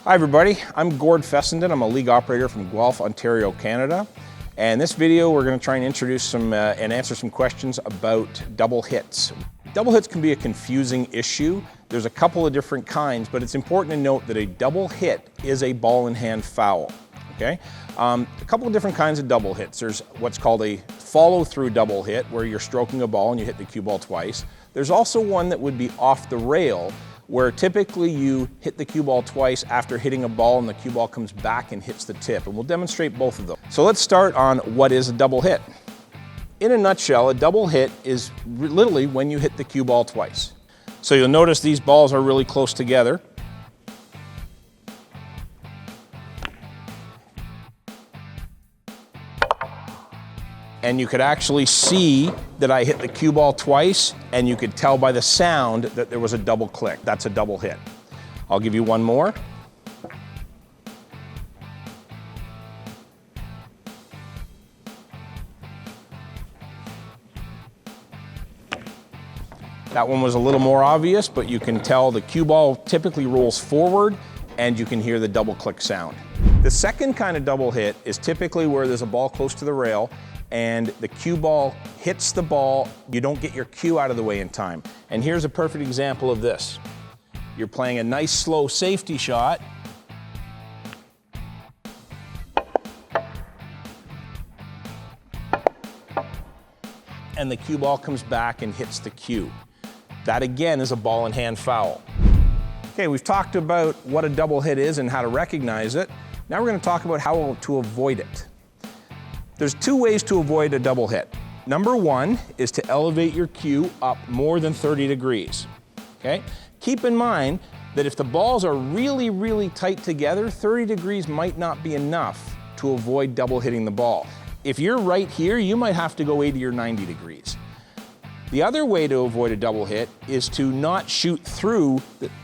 Hi everybody, I'm Gord Fessenden. I'm a league operator from Guelph, Ontario, Canada. And in this video we're going to try and introduce some and answer some questions about double hits. Double hits can be a confusing issue. There's a couple of different kinds, but it's important to note that a double hit is a ball in hand foul. Okay? A couple of different kinds of double hits. There's what's called a follow-through double hit, where you're stroking a ball and you hit the cue ball twice. There's also one that would be off the rail, where typically you hit the cue ball twice after hitting a ball and the cue ball comes back and hits the tip. And we'll demonstrate both of them. So let's start on what is a double hit. In a nutshell, a double hit is literally when you hit the cue ball twice. So you'll notice these balls are really close together. And you could actually see that I hit the cue ball twice, and you could tell by the sound that there was a double click. That's a double hit. I'll give you one more. That one was a little more obvious, but you can tell the cue ball typically rolls forward and you can hear the double click sound. The second kind of double hit is typically where there's a ball close to the rail and the cue ball hits the ball, you don't get your cue out of the way in time. And here's a perfect example of this. You're playing a nice slow safety shot, and the cue ball comes back and hits the cue. That again is a ball in hand foul. Okay, we've talked about what a double hit is and how to recognize it. Now we're going to talk about how to avoid it. There's two ways to avoid a double hit. Number one is to elevate your cue up more than 30 degrees. Okay? Keep in mind that if the balls are really, really tight together, 30 degrees might not be enough to avoid double hitting the ball. If you're right here, you might have to go 80 or 90 degrees. The other way to avoid a double hit is to not shoot through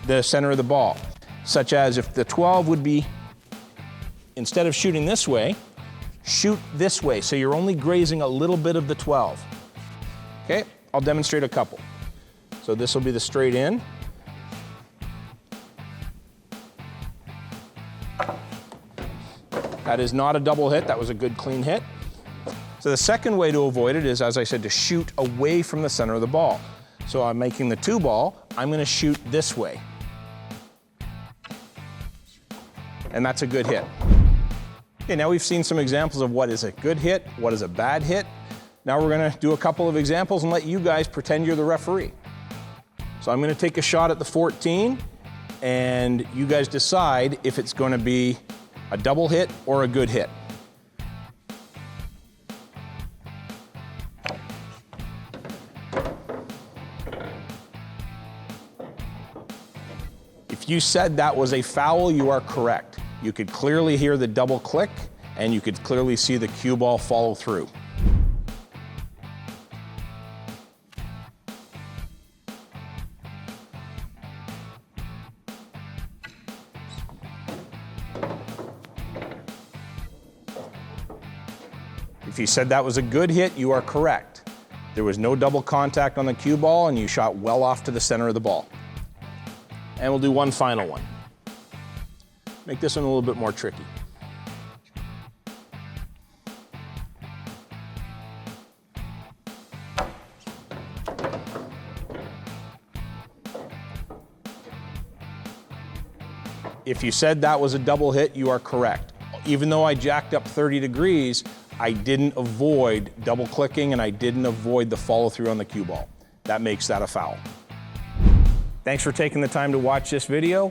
the center of the ball, such as if the 12 would be, instead of shooting this way, shoot this way, so you're only grazing a little bit of the 12. Okay, I'll demonstrate a couple. So this will be the straight in. That is not a double hit, that was a good clean hit. So the second way to avoid it is, as I said, to shoot away from the center of the ball. So I'm making the two ball, I'm going to shoot this way. And that's a good hit. Okay, now we've seen some examples of what is a good hit, what is a bad hit. Now we're going to do a couple of examples and let you guys pretend you're the referee. So I'm going to take a shot at the 14, and you guys decide if it's going to be a double hit or a good hit. If you said that was a foul, you are correct. You could clearly hear the double click, and you could clearly see the cue ball follow through. If you said that was a good hit, you are correct. There was no double contact on the cue ball, and you shot well off to the center of the ball. And we'll do one final one. Make this one a little bit more tricky. If you said that was a double hit, you are correct. Even though I jacked up 30 degrees, I didn't avoid double clicking and I didn't avoid the follow through on the cue ball. That makes that a foul. Thanks for taking the time to watch this video.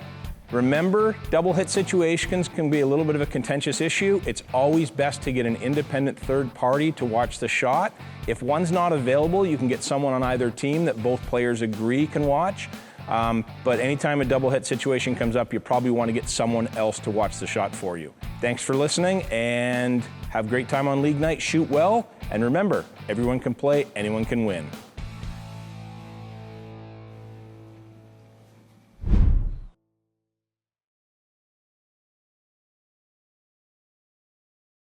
Remember, double hit situations can be a little bit of a contentious issue. It's always best to get an independent third party to watch the shot. If one's not available, you can get someone on either team that both players agree can watch. But anytime a double hit situation comes up, you probably want to get someone else to watch the shot for you. Thanks for listening, and have a great time on league night. Shoot well, and remember, everyone can play, anyone can win.